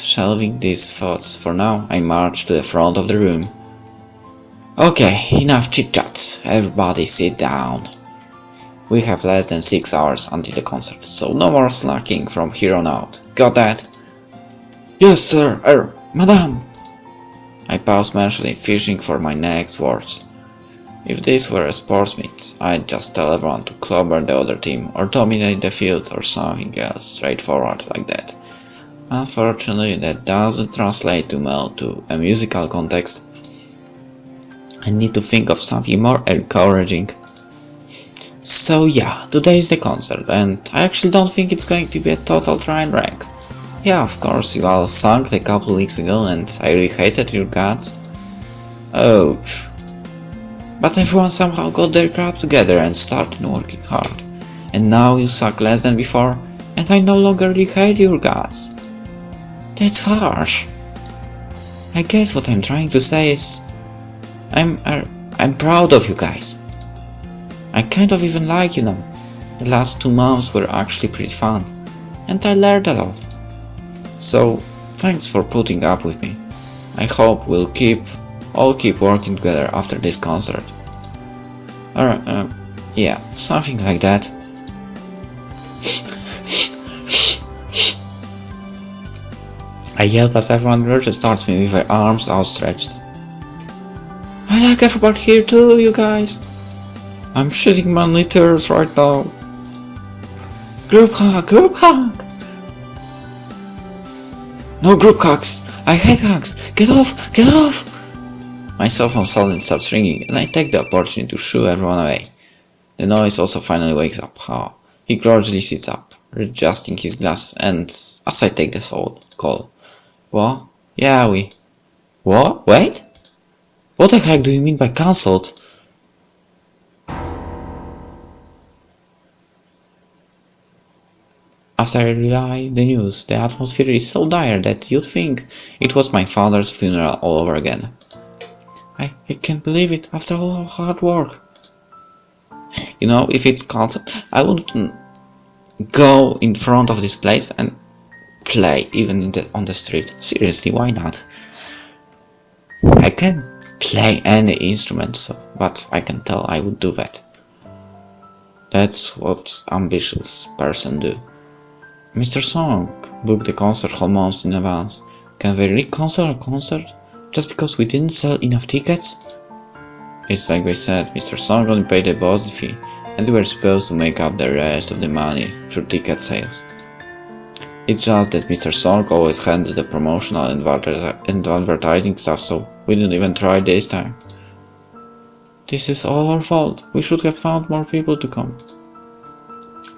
Shelving these thoughts for now, I march to the front of the room. Okay, enough chit-chat. Everybody sit down. We have less than 6 hours until the concert, so no more slacking from here on out. Got that? Yes, sir, madame. I pause mentally, fishing for my next words. If this were a sports meet, I'd just tell everyone to clobber the other team, or dominate the field, or something else straightforward like that. Unfortunately, that doesn't translate too well to a musical context. I need to think of something more encouraging. So yeah, today is the concert, and I actually don't think it's going to be a total train wreck. Yeah, of course, you all sung a couple weeks ago, and I really hated your guts. Ouch. But everyone somehow got their crap together and started working hard. And now you suck less than before, and I no longer really hate your guts. That's harsh. I guess what I'm trying to say is, I'm proud of you guys. I kind of even like you now. The last 2 months were actually pretty fun, and I learned a lot. So, thanks for putting up with me. I hope we'll all keep working together after this concert. Yeah, something like that. I yell as everyone rushes towards me with their arms outstretched. I like everybody here too, you guys. I'm shedding manly tears right now. Group hug, group hug! No group hugs! I hate hugs! Get off, get off! My cell phone suddenly starts ringing, and I take the opportunity to shoo everyone away. The noise also finally wakes up. He gradually sits up, readjusting his glasses, and as I take the call. What? Yeah, What? Wait? What the heck do you mean by cancelled? After I relay the news, the atmosphere is so dire that you'd think it was my father's funeral all over again. I can't believe it, after all our hard work. You know, if it's cancelled, I wouldn't go in front of this place and play, even on the street. Seriously, why not? I can't play any instrument, but I can tell I would do that. That's what ambitious person do. Mr. Song booked the concert whole months in advance. Can they really cancel a concert just because we didn't sell enough tickets? It's like they said, Mr. Song only paid the boss fee, and we were supposed to make up the rest of the money through ticket sales. It's just that Mr. Song always handled the promotional and advertising stuff, so we didn't even try this time. This is all our fault. We should have found more people to come.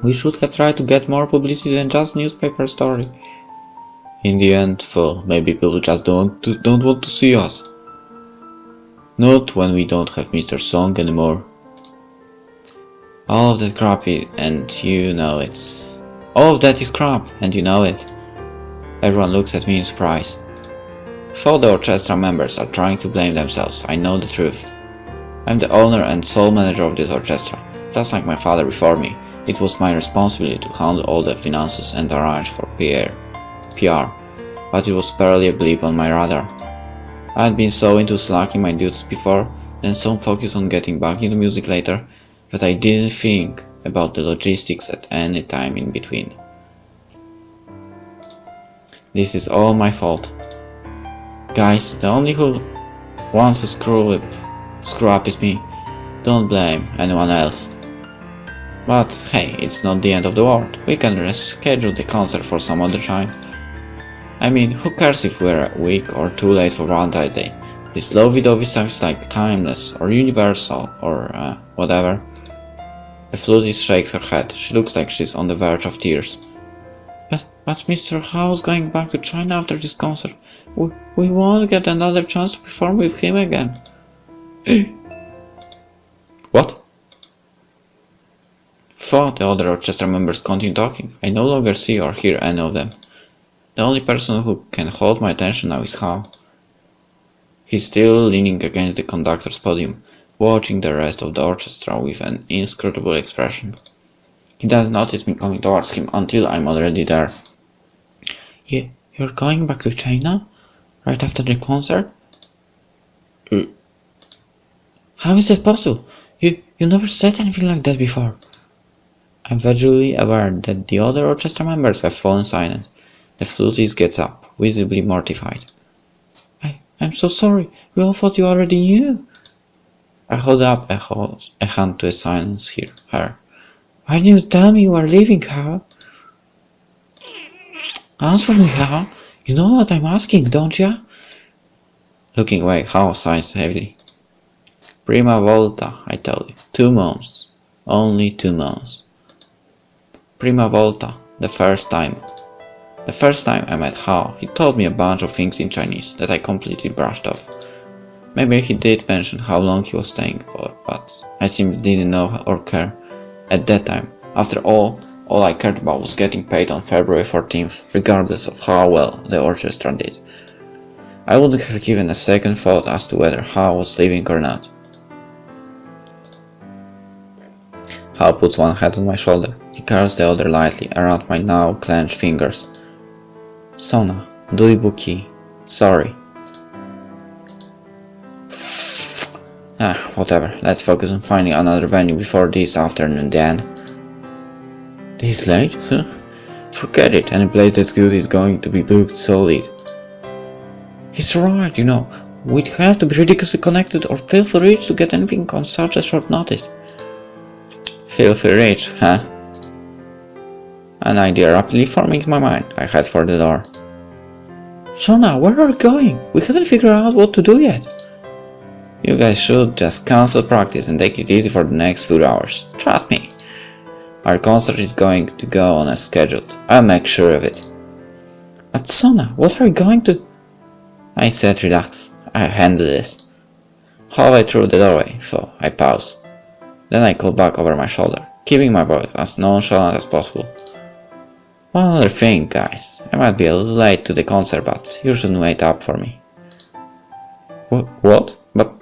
We should have tried to get more publicity than just newspaper story. In the end, maybe people just don't want to see us. Not when we don't have Mr. Song anymore. All of that crap, and you know it. All of that is crap, and you know it. Everyone looks at me in surprise. Though the orchestra members are trying to blame themselves, I know the truth. I'm the owner and sole manager of this orchestra. Just like my father before me, it was my responsibility to handle all the finances and arrange for PR, but it was barely a blip on my radar. I had been so into slacking my duties before, then so focused on getting back into music later, that I didn't think about the logistics at any time in between. This is all my fault. Guys, the only who wants to screw up is me. Don't blame anyone else. But hey, it's not the end of the world. We can reschedule the concert for some other time. I mean, who cares if we're a week or too late for Valentine's Day? This lovey-dovey stuff is like timeless or universal or whatever. The flutist shakes her head. She looks like she's on the verge of tears. But Mr. Hao's going back to China after this concert. We won't get another chance to perform with him again. What? Though the other orchestra members continue talking, I no longer see or hear any of them. The only person who can hold my attention now is Hao. He's still leaning against the conductor's podium, watching the rest of the orchestra with an inscrutable expression. He doesn't notice me coming towards him until I'm already there. You're going back to China? Right after the concert? How is that possible? You never said anything like that before. I'm visually aware that the other orchestra members have fallen silent. The flutist gets up, visibly mortified. I'm so sorry. We all thought you already knew. I hold up a hand to silence her. Why didn't you tell me you were leaving, Hao? Answer me, Hao. You know what I'm asking, don't ya? Looking away, Hao sighs heavily. Prima volta, I tell you. 2 months. Only 2 months. Prima volta, the first time. The first time I met Hao, he told me a bunch of things in Chinese that I completely brushed off. Maybe he did mention how long he was staying for, but I simply didn't know or care at that time. After all I cared about was getting paid on February 14th, regardless of how well the orchestra did. I wouldn't have given a second thought as to whether Hao was leaving or not. Hao puts one hand on my shoulder. He curls the other lightly around my now clenched fingers. Sona, Duibuki, sorry. Whatever, let's focus on finding another venue before this afternoon then. This late, sir? Forget it, any place that's good is going to be booked solid. He's right, you know, we'd have to be ridiculously connected or filthy rich to get anything on such a short notice. Filthy rich, huh? An idea rapidly forming in my mind. I head for the door. Sona, where are we going? We haven't figured out what to do yet. You guys should just cancel practice and take it easy for the next few hours. Trust me. Our concert is going to go on as scheduled. I'll make sure of it. But Sona, what are we going to... I said relax. I handle this. Halfway through the doorway, so I pause. Then I call back over my shoulder, keeping my voice as nonchalant as possible. One other thing, guys. I might be a little late to the concert, but you shouldn't wait up for me. What?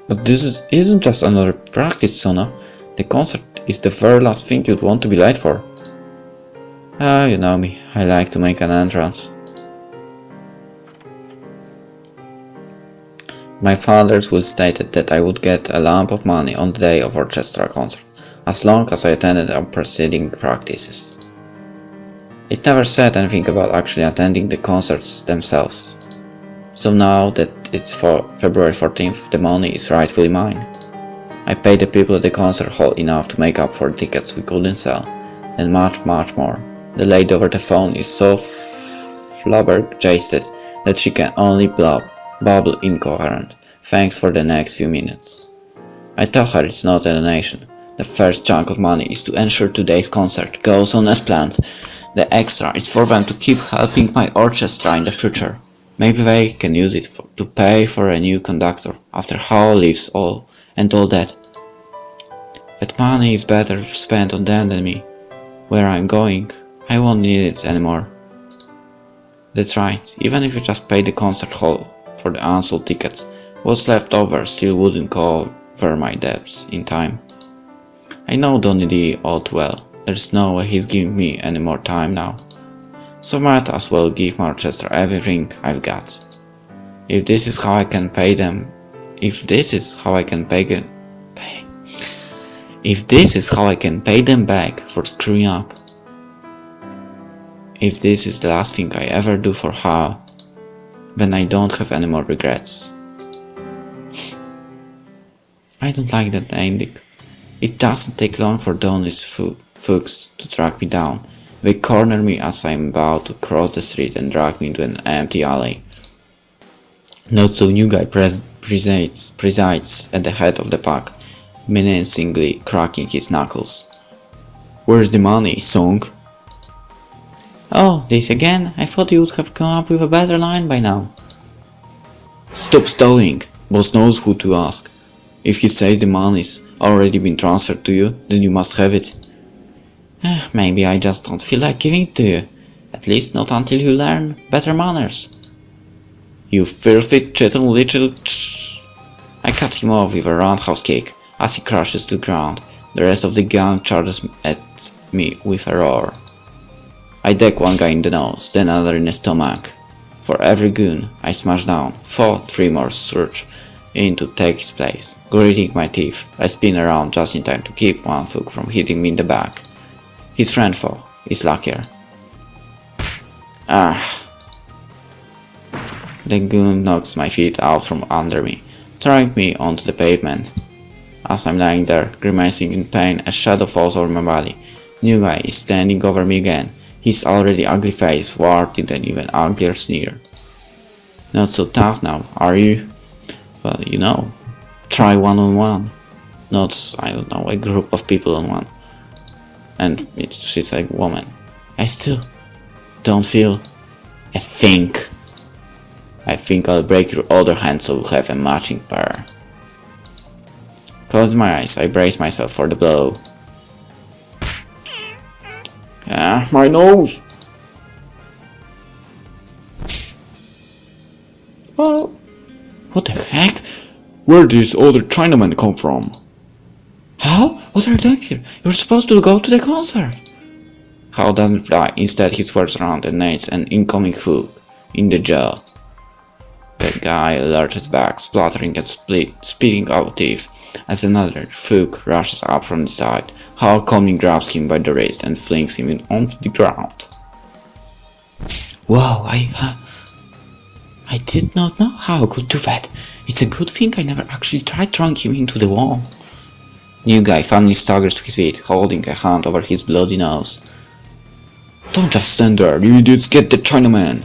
But this isn't just another practice, Sona. The concert is the very last thing you'd want to be late for. You know me. I like to make an entrance. My father's will stated that I would get a lump of money on the day of orchestra concert, as long as I attended our preceding practices. It never said anything about actually attending the concerts themselves. So now that it's for February 14th, the money is rightfully mine. I paid the people at the concert hall enough to make up for the tickets we couldn't sell, and much more. The lady over the phone is so flabbergasted that she can only babble incoherent. Thanks for the next few minutes. I tell her it's not a donation. The first chunk of money is to ensure today's concert goes on as planned. The extra is for them to keep helping my orchestra in the future. Maybe they can use it to pay for a new conductor after Hao leaves all that. But money is better spent on them than me. Where I'm going, I won't need it anymore. That's right, even if you just pay the concert hall for the unsold tickets, what's left over still wouldn't cover my debts in time. I know Donny D all too well. There's no way he's giving me any more time now. So might as well give my orchestra everything I've got. If this is how I can pay them back for screwing up. If this is the last thing I ever do for Hao, then I don't have any more regrets. I don't like that ending. It doesn't take long for Donny's folks to track me down. They corner me as I'm about to cross the street and drag me into an empty alley. Not so new guy presides at the head of the pack, menacingly cracking his knuckles. Where's the money, Song? Oh, this again? I thought you would have come up with a better line by now. Stop stalling. Boss knows who to ask. If he says the money's already been transferred to you, then you must have it. Maybe I just don't feel like giving it to you. At least not until you learn better manners. You filthy little I cut him off with a roundhouse kick. As he crashes to the ground, the rest of the gang charges at me with a roar. I deck one guy in the nose, then another in the stomach. For every goon I smashed down, fought 3 more surge in to take his place. Gritting my teeth, I spin around just in time to keep one fook from hitting me in the back. His friend foe is luckier. The goon knocks my feet out from under me, throwing me onto the pavement. As I'm lying there, grimacing in pain, a shadow falls over my body. New guy is standing over me again, his already ugly face warped into an even uglier sneer. Not so tough now, are you? Well, you know, try one-on-one. Not, I don't know, a group of people on one. And she's a woman. I still don't feel a thing. I think I'll break your other hand so we'll have a matching pair. Closing my eyes, I brace myself for the blow. My nose! Well, what the heck? Where did this other Chinaman come from? How? What are you doing here? You're supposed to go to the concert! Hao doesn't reply, instead he swerves around and nails an incoming hook in the jaw. The guy lurches back, spluttering and spitting out teeth, as another hook rushes up from the side. Hao calmly grabs him by the wrist and flings him onto the ground. Wow, I did not know Hao could do that. It's a good thing I never actually tried throwing him into the wall. New guy finally staggers to his feet, holding a hand over his bloody nose. Don't just stand there, you idiots, get the Chinaman!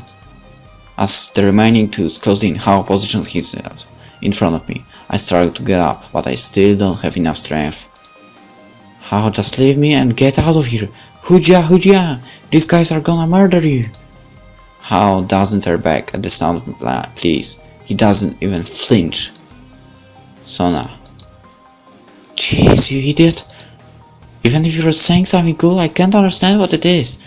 As the remaining twos close in, Hao positions himself in front of me. I struggle to get up, but I still don't have enough strength. Hao, just leave me and get out of here! Hujia! These guys are gonna murder you! Hao doesn't turn back at the sound of my pleas. He doesn't even flinch. Sona. Jeez, you idiot! Even if you're saying something cool, I can't understand what it is.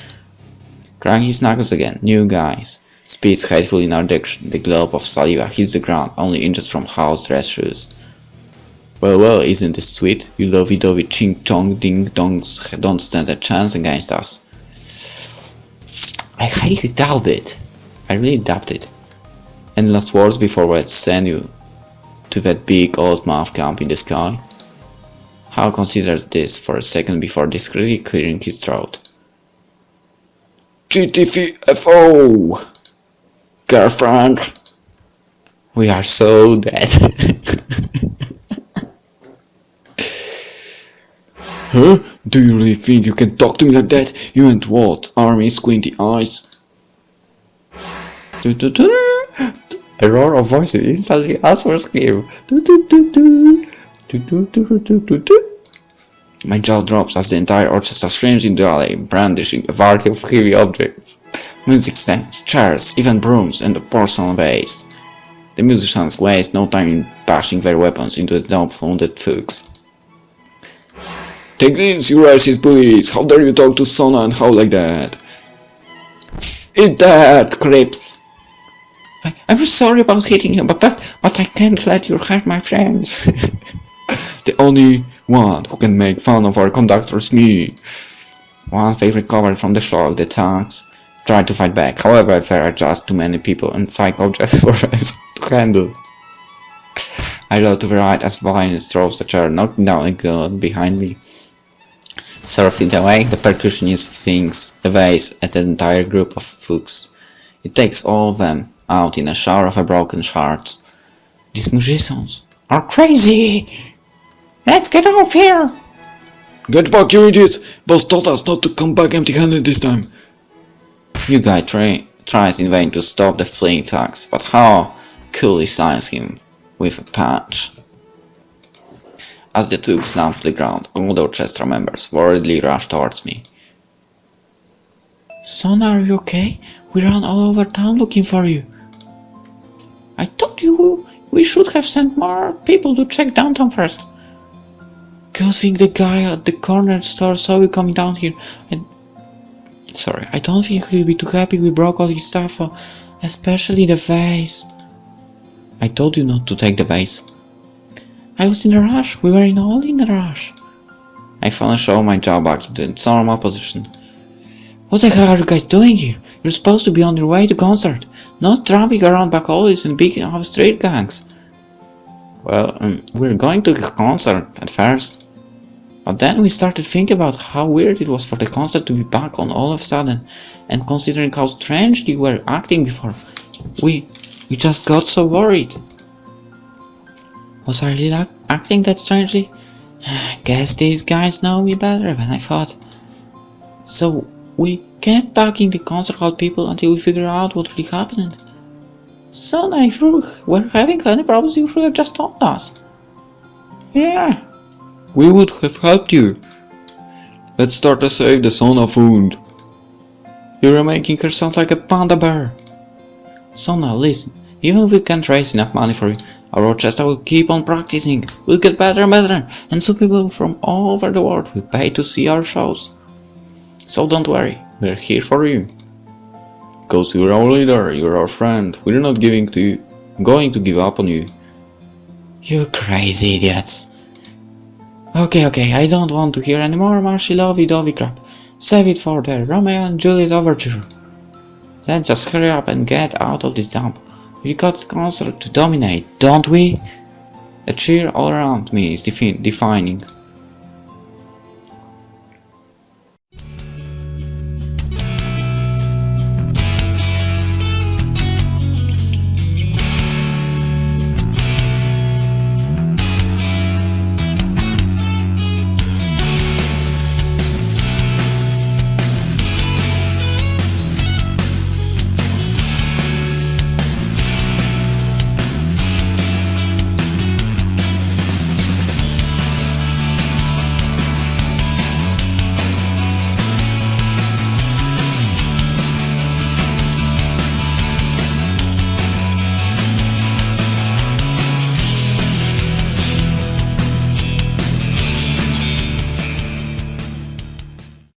Cracking his knuckles again, new guys. Speeds hatefully in our direction. The globe of saliva hits the ground only inches from Hao's dress shoes. Well, isn't this sweet? You lovey-dovey ching-chong ding-dongs don't stand a chance against us. I highly doubt it. I really doubt it. Any last words before we send you to that big old mouth camp in the sky? Hao considers this for a second before discreetly clearing his throat. GTFO! Girlfriend! We are so dead. Huh? Do you really think you can talk to me like that? You and what? Army squinty eyes? A roar of voices instantly asks for a scream. My jaw drops as the entire orchestra screams in the alley, brandishing a variety of heavy objects. Music stands, chairs, even brooms, and a porcelain vase. The musicians waste no time in bashing their weapons into the dumbfounded thugs. Take this, you racist bullies! How dare you talk to Sona and Hao like that? Eat that, creeps! I'm sorry about hitting him, but I can't let you hurt my friends. The only one who can make fun of our conductor is me. Once they recovered from the shock, the thugs tried to fight back. However, there are just too many people and 5 objects for us to handle. I look to the right as violence throws a chair, knocking down a gun behind me. 30 feet away, the percussionist flings a vase at an entire group of thugs. It takes all of them out in a shower of broken shards. These musicians are crazy! Let's get out of here! Get back, you idiots! Boss told us not to come back empty-handed this time. New guy tries in vain to stop the fleeing thugs, but Hao coolly silences him with a punch. As the thugs slam to the ground, all the orchestra members worriedly rush towards me. Sona, are you okay? We ran all over town looking for you. I told you we should have sent more people to check downtown first. Good thing the guy at the corner store saw you coming down here. Sorry, I don't think he'll be too happy we broke all his stuff, especially the vase. I told you not to take the vase. I was in a rush. We were all in a rush. I finally show my jaw back to the normal position. What the hell are you guys doing here? You're supposed to be on your way to concert. not tramping around back alleys and picking up street gangs. Well, we're going to the concert at first, but then we started thinking about how weird it was for the concert to be back on all of a sudden, and considering how strange they were acting before, we just got so worried. Was I really acting that strangely? Guess these guys know me better than I thought. So we kept bugging the concert hall people until we figured out what really happened. Sona, if you were having any problems, you should have just told us. Yeah, we would have helped you. Let's start to save the Sona food. You're making her sound like a panda bear. Sona, listen, even if we can't raise enough money for you, our orchestra will keep on practicing. We'll get better and better, and some people from all over the world will pay to see our shows. So don't worry, we're here for you. Because you're our leader, you're our friend, we're not going to give up on you. You crazy idiots. Okay, I don't want to hear any more marshy lovey-dovey crap. Save it for the Romeo and Juliet overture. Then just hurry up and get out of this dump. We got the concert to dominate, don't we? The cheer all around me is defining.